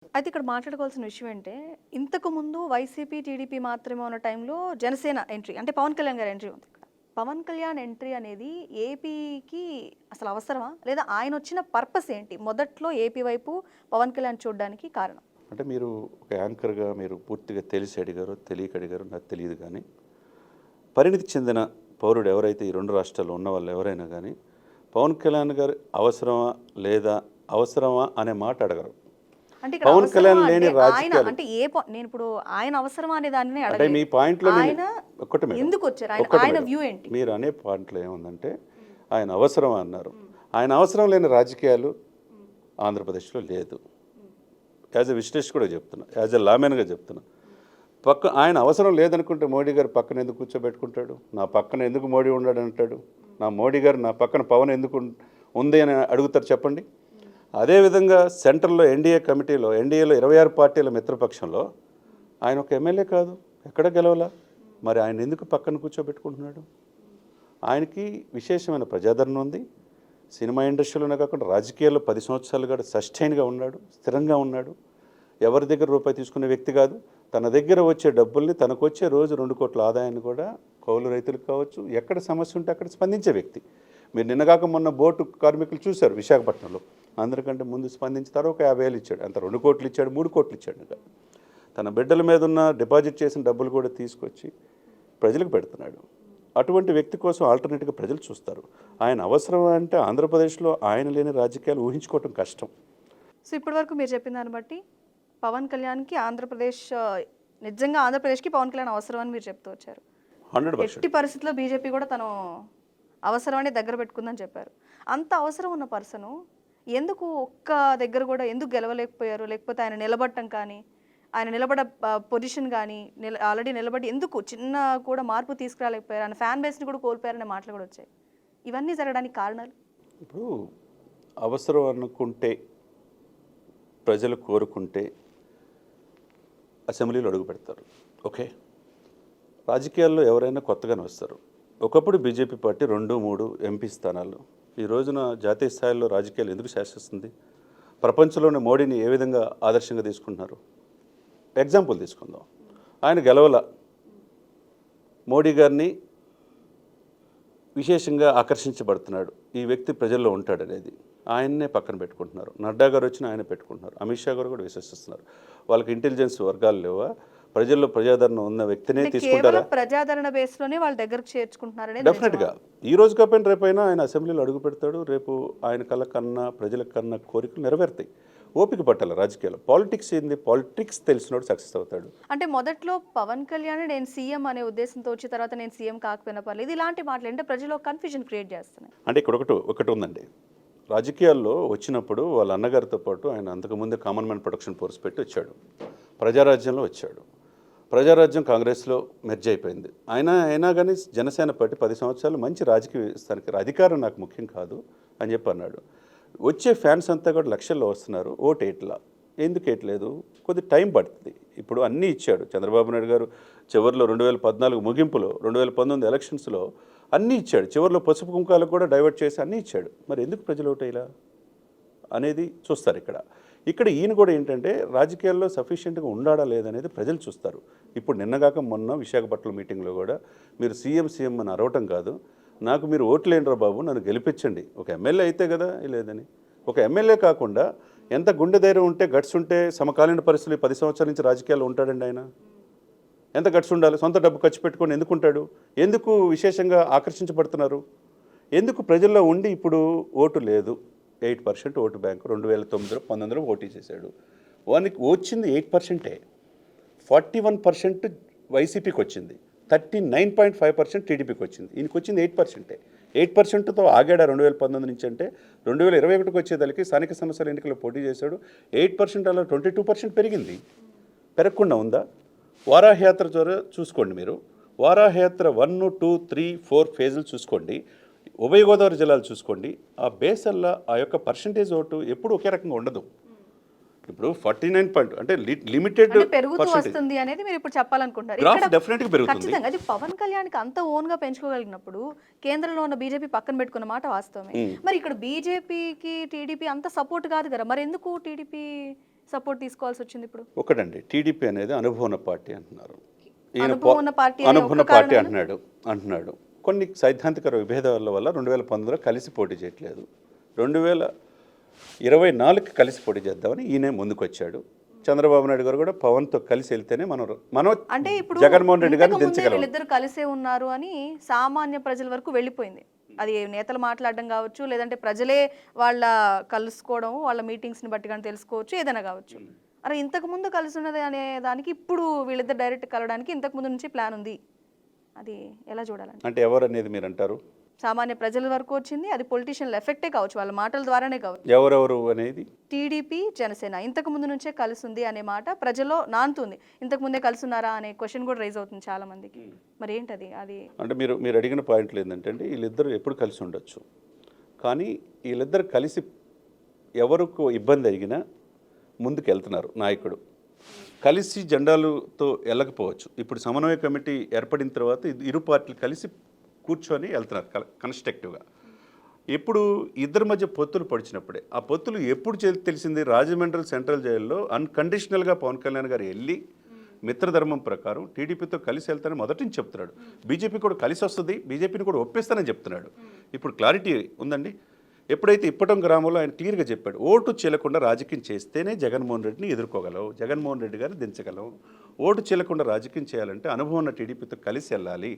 అయితే ఇక్కడ మాట్లాడుకోవాల్సిన విషయం ఏంటే, ఇంతకుముందు వైసీపీ, టీడీపీ మాత్రమే ఉన్న టైంలో జనసేన ఎంట్రీ అంటే పవన్ కళ్యాణ్ గారి ఎంట్రీ ఉంది ఇక్కడ. పవన్ కళ్యాణ్ ఎంట్రీ అనేది ఏపీకి అసలు అవసరమా? లేదా ఆయనొచ్చిన పర్పస్ ఏంటి? మొదట్లో ఏపీ వైపు పవన్ కళ్యాణ్ చూడడానికి కారణం. అంటే మీరు ఒక యాంకర్‌గా మీరు పూర్తిగా తెలిసి అడిగారో, తెలియక అడిగారో నాకు తెలీదు గానీ, పరిణితి చెందిన పౌరుడు ఎవరైతే ఈ 2 రాష్ట్రాల్లో ఉన్నవాళ్ళు ఎవరైనా గానీ, పవన్ కళ్యాణ్ గారు అవసరమా? లేదా? అవసరమా? అనే మాట అడగరు. అంటే ఇక్కడ పవన్ అవసరమా కళ్యాణ్ అంటే లేని ఆయన రాజకీయాలు అంటే నేనిప్పుడు ఆయన అవసరమా అనే దానినే అంటే మీ అడగలేదు. పాయింట్‌లో ఆయన ఒక్కటి మేడం. ఎందుకొచ్చారు? ఒక్కటి ఆయన మేడం. వ్యూ ఏంటి? మీరు అనే పాయింట్‌లో ఏముందంటే, ఆయన అవసరమా అన్నారు. ఆయన అవసరం లేని రాజకీయాలు ఆంధ్రప్రదేశ్‌లో లేదు. యాజ్ ఎ విశ్లేషకుడిగా చెప్తున్నా, యాజ్ ఎ లామెన్‌గా చెప్తున్నా. ఆయన అవసరం లేదనుకుంటే మోడీ గారు పక్కన ఎందుకు కూర్చోబెట్టుకుంటాడు? నా పక్కన ఎందుకు మోడీ ఉన్నాడంటాడు? మోడీ గారు నా పక్కన పవన్ ఎందుకు ఉంది అని అడుగుతారు చెప్పండి. అదేవిధంగా సెంట్రల్లో ఎన్డీఏ కమిటీలో ఎన్డీఏలో 26 పార్టీల మిత్రపక్షంలో ఆయన ఒక ఎమ్మెల్యే కాదు, ఎక్కడ గెలవలా. మరి ఆయన ఎందుకు పక్కన కూర్చోబెట్టుకుంటున్నాడు? ఆయనకి విశేషమైన ప్రజాదరణ ఉంది. సినిమా ఇండస్ట్రీలోనే కాకుండా రాజకీయాల్లో 10 సంవత్సరాలుగా సస్టైన్గా ఉన్నాడు, స్థిరంగా ఉన్నాడు. ఎవరి దగ్గర రూపాయి తీసుకునే వ్యక్తి కాదు. తన దగ్గర వచ్చే డబ్బుల్ని తనకు వచ్చే రోజు 2 కోట్ల ఆదాయాన్ని కూడా కౌలు రైతులకు కావచ్చు, ఎక్కడ సమస్య ఉంటే అక్కడ స్పందించే వ్యక్తి. మీరు నిన్నగాక మొన్న బోటు కార్మికులు చూశారు విశాఖపట్నంలో. అందరికంటే ముందు స్పందించుతారు. ఒక 50,000 ఇచ్చాడు, అంత 2 కోట్లు ఇచ్చాడు, 3 కోట్లు ఇచ్చాడు. ఇంకా తన బిడ్డల మీద ఉన్న డిపాజిట్ చేసిన డబ్బులు కూడా తీసుకొచ్చి ప్రజలకు పెడుతున్నాడు. అటువంటి వ్యక్తి కోసం ఆల్టర్నేట్గా ప్రజలు చూస్తారు. ఆయన అవసరం అంటే ఆంధ్రప్రదేశ్లో ఆయన లేని రాజకీయాలు ఊహించుకోవటం కష్టం. సో ఇప్పటివరకు మీరు చెప్పిన దాన్ని బట్టి పవన్ కళ్యాణ్కి ఆంధ్రప్రదేశ్ నిజంగా ఆంధ్రప్రదేశ్కి పవన్ కళ్యాణ్ అవసరం అని మీరు చెప్తూ వచ్చారు. 100%. ఎట్టి పరిస్థితుల్లో బీజేపీ కూడా తను అవసరమని దగ్గర పెట్టుకుందని చెప్పారు. అంత అవసరం ఉన్న పర్సను ఎందుకు ఒక్క దగ్గర కూడా ఎందుకు గెలవలేకపోయారు? లేకపోతే ఆయన నిలబడటం కానీ, ఆయన నిలబడ పొజిషన్ కానీ ఆల్రెడీ నిలబడి ఎందుకు చిన్న కూడా మార్పు తీసుకురాలేకపోయారు? ఆయన ఫ్యాన్ బేస్ని కూడా కోల్పోయారనే మాటలు కూడా వచ్చాయి. ఇవన్నీ జరగడానికి కారణాలు? ఇప్పుడు అవసరం అనుకుంటే, ప్రజలు కోరుకుంటే అసెంబ్లీలో అడుగు పెడతారు. ఓకే, రాజకీయాల్లో ఎవరైనా కొత్తగానే వస్తారు. ఒకప్పుడు బీజేపీ పార్టీ 2, 3 ఎంపీ స్థానాలు. ఈ రోజున జాతీయ స్థాయిలో రాజకీయాలు ఎందుకు శాసిస్తుంది? ప్రపంచంలోని మోడీని ఏ విధంగా ఆదర్శంగా తీసుకుంటున్నారు? ఎగ్జాంపుల్ తీసుకుందాం. ఆయన గెలవల, మోడీ గారిని విశేషంగా ఆకర్షించబడుతున్నాడు, ఈ వ్యక్తి ప్రజల్లో ఉంటాడనేది. ఆయన్నే పక్కన పెట్టుకుంటున్నారు. నడ్డా గారు వచ్చిన ఆయన పెట్టుకుంటున్నారు. అమిత్ షా గారు కూడా విశ్వసిస్తున్నారు. వాళ్ళకి ఇంటెలిజెన్స్ వర్గాలు లేవా? ప్రజల్లో ప్రజాదరణ ఉన్న వ్యక్తినే తీసుకుంటారా? ప్రజాదరణ బేస్లోనే వాళ్ళ దగ్గరకు చేర్చుకుంటున్నారనే డెఫినెట్గా ఈ రోజు కాకపోయినా రేపైనా ఆయన అసెంబ్లీలో అడుగు పెడతాడు. రేపు ఆయన కళ్ళ కన్నా ప్రజల కన్నా కోరికలు నెరవేరుతాయి. ఓపిక పట్టాలి రాజకీయాలు. పాలిటిక్స్ ఏంది? పాలిటిక్స్ తెలిసినోడు సక్సెస్ అవుతాడు. అంటే మొదట్లో పవన్ కళ్యాణ్ నేను సీఎం అనే ఉద్దేశంతో వచ్చిన తర్వాత నేను సీఎం కాకపోయినా పర్లేదు ఇలాంటి మాటలు అంటే ప్రజల్లో కన్ఫ్యూజన్ క్రియేట్ చేస్తున్నాయి. అంటే ఇక్కడ ఒకటి ఉందండి. రాజకీయాల్లో వచ్చినప్పుడు వాళ్ళ అన్నగారితో పాటు ఆయన అంతకుముందే కామన్ మ్యాన్ ప్రొడక్షన్ ఫోర్స్ పెట్టి వచ్చాడు. ప్రజారాజ్యంలో వచ్చాడు. ప్రజారాజ్యం కాంగ్రెస్లో మెర్జ్ అయిపోయింది. అయినా కానీ జనసేన పార్టీ 10 సంవత్సరాలు మంచి రాజకీయ స్థానికి అధికారం నాకు ముఖ్యం కాదు అని చెప్పి అన్నాడు. వచ్చే ఫ్యాన్స్ అంతా కూడా లక్షల్లో వస్తున్నారు. ఓటు వేయట్లా. ఎందుకు వేయట్లేదు? కొద్ది టైం పడుతుంది. ఇప్పుడు అన్నీ ఇచ్చాడు చంద్రబాబు నాయుడు గారు. చివరిలో 2014 ముగింపులో 2019 ఎలక్షన్స్లో అన్నీ ఇచ్చాడు. చివరిలో పసుపు కుంకాలకు కూడా డైవర్ట్ చేసి అన్నీ ఇచ్చాడు. మరి ఎందుకు ప్రజలు ఓటేలా అనేది చూస్తారు. ఇక్కడ ఈయన కూడా ఏంటంటే రాజకీయాల్లో సఫిషియెంట్గా ఉండాడా లేదనేది ప్రజలు చూస్తారు. ఇప్పుడు నిన్నగాక మొన్న విశాఖపట్నం మీటింగ్లో కూడా మీరు సీఎం అని అరవటం కాదు, నాకు మీరు ఓట్లేండ్రా బాబు, నన్ను గెలిపించండి. ఒక ఎమ్మెల్యే అయితే కదా లేదని. ఒక ఎమ్మెల్యే కాకుండా ఎంత గుండె ధైర్యం ఉంటే, గట్స్ ఉంటే సమకాలీన పరిస్థితులు 10 సంవత్సరాల నుంచి రాజకీయాల్లో ఉంటాడండి ఆయన. ఎంత గట్స్ ఉండాలి? సొంత డబ్బు ఖర్చు పెట్టుకొని ఎందుకు ఉంటాడు? ఎందుకు విశేషంగా ఆకర్షించబడుతున్నారు? ఎందుకు ప్రజల్లో ఉండి ఇప్పుడు ఓటు లేదు? 8% ఓటు బ్యాంకు 2009లో 19లో పోటీ చేశాడు. వానికి వచ్చింది 8%. 41% వైసీపీకి వచ్చింది, 39.5% టీడీపీకి వచ్చింది. ఈయనకి వచ్చింది 8%. 8%తో ఆగాడా 2019 నుంచి అంటే 2021కి వచ్చేదానికి స్థానిక సంస్థల ఎన్నికల్లో పోటీ చేశాడు. 8% అలా 22% పెరిగింది. పెరగకుండా ఉందా? వారాహయాత్ర ద్వారా చూసుకోండి మీరు. వారాహయాత్ర 1, 2, 3, 4 ఫేజులు చూసుకోండి. ఉభయ గోదావరి జిల్లాలు చూసుకోండి. ఆ బేసల్లా ఆ యొక్క పర్సంటేజ్ ఓటు ఎప్పుడు ఒకే రకంగా ఉండదు. ఇప్పుడు 49 అంటే లిమిటెడ్ పెరుగుతూ వస్తుంది అనేది మీరు ఇప్పుడు చెప్పాలనుకుంటారు. గ్రాఫ్ డెఫినెట్గా పెరుగుతుంది. ఖచ్చితంగా అది పవన్ కళ్యాణ్కి అంత ఓన్గా పెంచుకోగలిగినప్పుడు కేంద్రంలో ఉన్న బీజేపీ పక్కన పెట్టుకున్న మాట వాస్తవమే. మరి ఇక్కడ బీజేపీకి టీడీపీ అంత సపోర్ట్ కాదు కదా, మరి ఎందుకు టీడీపీ సపోర్ట్ తీసుకోవాల్సి వచ్చింది ఇప్పుడు? ఒకటండి, టీడీపీ అనేది అనుభవం ఉన్న పార్టీ అంటున్నారు. అనుభవం ఉన్న పార్టీ అనే అనుభవం ఉన్న ఒక్క పార్టీ కారణమేనా? అంటున్నాడు. కొన్ని సైద్ధాంతిక విభేదాల వల్ల 2019లో కలిసి పోటీ చేయట్లేదు. 2024కి కలిసి పోటీ చేద్దామని ఈయన ముందుకొచ్చాడు. చంద్రబాబు నాయుడు గారు కూడా పవన్తో కలిసి వెళ్తేనే మనం అంటే ఇప్పుడు జగన్మోహన్ రెడ్డి గారిని ఇంతకు ముందే దించగలం. వీళ్ళిద్దరు కలిసే ఉన్నారు అని సామాన్య ప్రజల వరకు వెళ్ళిపోయింది. అది నేతలు మాట్లాడడం కావచ్చు, లేదంటే ప్రజలే వాళ్ళ కలుసుకోవడం, వాళ్ళ మీటింగ్స్ని బట్టి కానీ తెలుసుకోవచ్చు, ఏదైనా కావచ్చు. అరే ఇంతకు ముందు కలిసి ఉన్నది అనే దానికి ఇప్పుడు వీళ్ళిద్దరు డైరెక్ట్ కలవడానికి ఇంతకు ముందు నుంచి ప్లాన్ ఉంది. అది ఎలా చూడాలండి? అంటే ఎవరు అనేది మీరు అంటారు? సామాన్య ప్రజల వరకు వచ్చింది, అది పొలిటీషియన్ల ఎఫెక్టే కావచ్చు, వాళ్ళ మాటల ద్వారానే కావచ్చు. ఎవరెవరు అనేది టీడీపీ జనసేన ఇంతకు ముందు నుంచే కలిసి ఉంది అనే మాట ప్రజల్లో నానుతుంది. ఇంతకు ముందే కలిసి ఉన్నారా అనే క్వశ్చన్ కూడా రైజ్ అవుతుంది చాలా మందికి. మరి ఏంటది? అది అంటే మీరు అడిగిన పాయింట్లు ఏంటంటే వీళ్ళిద్దరు ఎప్పుడు కలిసి ఉండొచ్చు, కానీ వీళ్ళిద్దరు కలిసి ఎవరికి ఇబ్బంది అడిగినా ముందుకు వెళ్తున్నారు నాయకుడు. కలిసి జెండాలతో వెళ్ళకపోవచ్చు. ఇప్పుడు సమన్వయ కమిటీ ఏర్పడిన తర్వాత ఇరు పార్టీలు కలిసి కూర్చొని వెళ్తున్నారు కన్స్ట్రక్టివ్గా. ఎప్పుడు ఇద్దరి మధ్య పొత్తులు పొడిచినప్పుడే. ఆ పొత్తులు ఎప్పుడు తెలిసింది? రాజమండ్రి సెంట్రల్ జైల్లో అన్కండిషనల్గా పవన్ కళ్యాణ్ గారు వెళ్ళి మిత్రధర్మం ప్రకారం టీడీపీతో కలిసి వెళ్తానని మొదటి నుంచి చెప్తున్నాడు. బీజేపీ కూడా కలిసి వస్తుంది, బీజేపీని కూడా ఒప్పిస్తానని చెప్తున్నాడు. ఇప్పుడు క్లారిటీ ఉందండి. ఎప్పుడైతే ఇప్పటం గ్రామంలో ఆయన క్లియర్గా చెప్పాడు, ఓటు చీలకుండా రాజకీయం చేస్తేనే జగన్మోహన్ రెడ్డిని ఎదుర్కోగలవు, జగన్మోహన్ రెడ్డి గారిని దించగలవు. ఓటు చీలకుండా రాజకీయం చేయాలంటే అనుభవం ఉన్న టీడీపీతో కలిసి వెళ్ళాలి,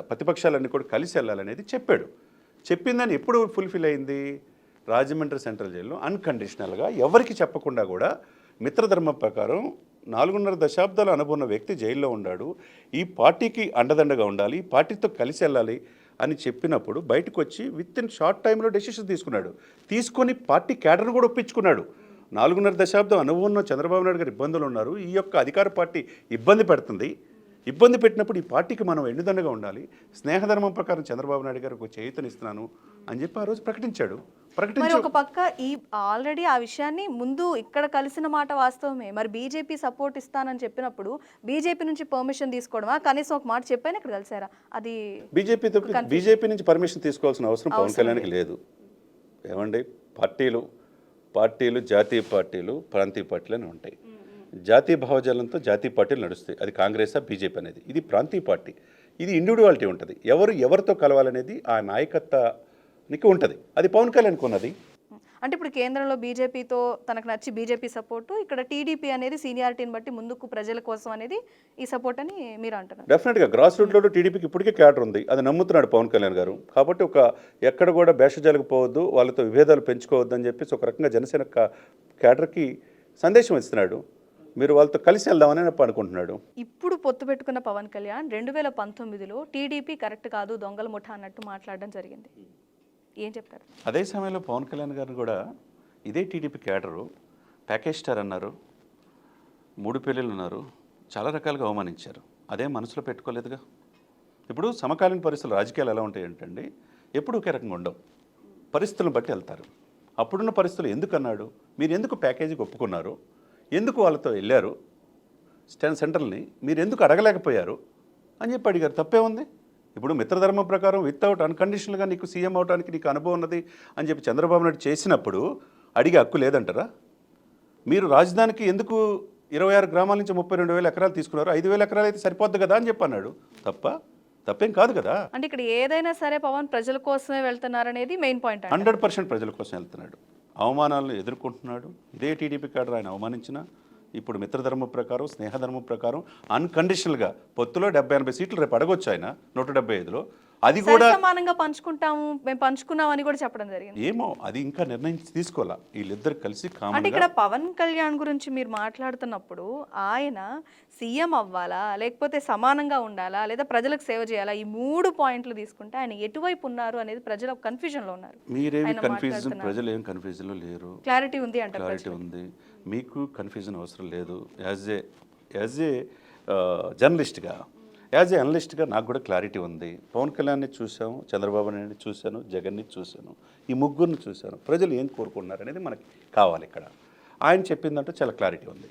ప్రతిపక్షాలన్నీ కూడా కలిసి వెళ్ళాలనేది చెప్పాడు. చెప్పిందని ఎప్పుడు ఫుల్ఫిల్ అయింది? రాజమండ్రి సెంట్రల్ జైల్లో అన్కండిషనల్గా ఎవరికి చెప్పకుండా కూడా మిత్రధర్మం ప్రకారం 4.5 దశాబ్దాల అనుభవం ఉన్న వ్యక్తి జైల్లో ఉన్నాడు, ఈ పార్టీకి అండదండగా ఉండాలి, ఈ పార్టీతో కలిసి వెళ్ళాలి అని చెప్పినప్పుడు బయటకు వచ్చి విత్ ఇన్ షార్ట్ టైంలో డెసిషన్ తీసుకొని పార్టీ క్యాడర్ను కూడా ఒప్పించుకున్నాడు. 4.5 దశాబ్దం అనుభవం ఉన్న చంద్రబాబు నాయుడు గారు ఇబ్బందులు ఉన్నారు, ఈ యొక్క అధికార పార్టీ ఇబ్బంది పెడుతుంది, ఇబ్బంది పెట్టినప్పుడు ఈ పార్టీకి మనం ఎన్నుదండగా ఉండాలి, స్నేహధర్మం ప్రకారం చంద్రబాబు నాయుడు గారికి ఒక చేయూతనిస్తున్నాను అని చెప్పి ఆ రోజు ప్రకటించాడు. మరి ఒక పక్క ఈ ఆల్రెడీ ఆ విషయాన్ని ముందు ఇక్కడ కలిసిన మాట వాస్తవమే. మరి బీజేపీ సపోర్ట్ ఇస్తానని చెప్పినప్పుడు బీజేపీ నుంచి పర్మిషన్ తీసుకోవడమా? కనీసం ఒక మాట చెప్పాను ఇక్కడ కలిసారా? అది బీజేపీ నుంచి పర్మిషన్ తీసుకోవాల్సిన అవసరం పవన్ కళ్యాణ్కి లేదు. ఏమండి, పార్టీలు జాతీయ పార్టీలు, ప్రాంతీయ పార్టీలు అని ఉంటాయి. జాతీయ భావజాలంతో జాతీయ పార్టీలు నడుస్తాయి. అది కాంగ్రెసా బీజేపీ అనేది, ఇది ప్రాంతీయ పార్టీ. ఇది ఇండివిడువాలిటీ ఉంటుంది. ఎవరితో కలవాలనేది ఆ నాయకత్వానికి ఉంటుంది. అది పవన్ కళ్యాణ్కి ఉన్నది. అంటే ఇప్పుడు కేంద్రంలో బీజేపీతో తనకు నచ్చి బీజేపీ సపోర్టు, ఇక్కడ టీడీపీ అనేది సీనియారిటీని బట్టి ముందుకు ప్రజల కోసం అనేది ఈ సపోర్ట్ అని మీరు అంటున్నారు. డెఫినెట్గా గ్రాస్ రూట్లో టీడీపీకి ఇప్పటికే క్యాడర్ ఉంది, అది నమ్ముతున్నాడు పవన్ కళ్యాణ్ గారు. కాబట్టి ఎక్కడ కూడా భేషజాలకు పోవద్దు, వాళ్ళతో విభేదాలు పెంచుకోవద్దు అని చెప్పేసి ఒక రకంగా జనసేన క్యాడర్కి సందేశం ఇస్తున్నాడు. మీరు వాళ్ళతో కలిసి వెళ్దామని అనుకుంటున్నాడు. ఇప్పుడు పొత్తు పెట్టుకున్న పవన్ కళ్యాణ్ 2019లో టీడీపీ కరెక్ట్ కాదు, దొంగల ముఠా అన్నట్టు మాట్లాడడం జరిగింది. ఏం చెప్తారు? అదే సమయంలో పవన్ కళ్యాణ్ గారిని కూడా ఇదే టీడీపీ క్యాడరు ప్యాకేజ్ స్టార్ అన్నారు, 3 పెళ్ళిళ్ళు ఉన్నారు, చాలా రకాలుగా అవమానించారు. అదే మనసులో పెట్టుకోలేదుగా. ఇప్పుడు సమకాలీన పరిస్థితులు రాజకీయాలు ఎలా ఉంటాయి ఏంటండి, ఎప్పుడు ఒకే రకంగా ఉండవు, పరిస్థితులను బట్టి వెళ్తారు. అప్పుడున్న పరిస్థితులు ఎందుకు అన్నాడు, మీరు ఎందుకు ప్యాకేజీకి ఒప్పుకున్నారు, ఎందుకు వాళ్ళతో వెళ్ళారు సెంట్రల్ని, మీరు ఎందుకు అడగలేకపోయారు అని చెప్పి అడిగారు. తప్పే ఉంది? ఇప్పుడు మిత్రధర్మం ప్రకారం వితౌట్ అన్కండిషనల్గా నీకు సీఎం అవడానికి నీకు అనుభవం ఉన్నది అని చెప్పి చంద్రబాబు నాయుడు చేసినప్పుడు అడిగే హక్కు లేదంటారా? మీరు రాజధానికి ఎందుకు 26 గ్రామాల నుంచి 32,000 ఎకరాలు తీసుకున్నారు, 5,000 ఎకరాలు అయితే సరిపోద్ది కదా అని చెప్పి అన్నాడు. తప్పేం కాదు కదా. అంటే ఇక్కడ ఏదైనా సరే పవన్ ప్రజల కోసమే వెళ్తున్నారనేది మెయిన్ పాయింట్. 100% ప్రజల కోసం వెళ్తున్నాడు. అవమానాలను ఎదుర్కొంటున్నాడు. ఇదే టీడీపీ కాడర్ ఆయన అవమానించిన ఇప్పుడు మిత్రధర్మం ప్రకారం, స్నేహధర్మం ప్రకారం అన్కండిషనల్గా పొత్తులో 70-80 సీట్లు రేపు అడగొచ్చు ఆయన 175లో. అది కూడా సమానంగా పంచుకుంటాము, మేము పంచుకున్నాం అని కూడా చెప్పడం జరిగింది. ఏమో అది ఇంకా నిర్ణయించి తీసుకోవాలా. వీళ్ళిద్దరు కలిసి అంటే ఇక్కడ పవన్ కళ్యాణ్ గురించి మీరు మాట్లాడుతున్నప్పుడు ఆయన సీఎం అవ్వాలా, లేకపోతే సమానంగా ఉండాలా, లేదా ప్రజలకు సేవ చేయాలా, ఈ 3 పాయింట్లు తీసుకుంటే ఆయన ఎటువైపు ఉన్నారు అనేది ప్రజలు కన్ఫ్యూజన్లో ఉన్నారు. మీరేమి కన్ఫ్యూజన్, ప్రజలు ఏం కన్ఫ్యూజన్లో లేరు. క్లారిటీ ఉంది అంటే క్లారిటీ ఉంది. మీకు కన్ఫ్యూజన్ అవసరం లేదు. యాజ్ ఏ జర్నలిస్ట్గా, యాజ్ ఏ అనలిస్ట్గా నాకు కూడా క్లారిటీ ఉంది. పవన్ కళ్యాణ్ని చూసాము, చంద్రబాబు నాయుడిని చూశాను, జగన్ని చూశాను, ఈ ముగ్గురిని చూశాను. ప్రజలు ఏం కోరుకుంటున్నారు అనేది మనకి కావాలి. ఇక్కడ ఆయన చెప్పిందంటే చాలా క్లారిటీ ఉంది.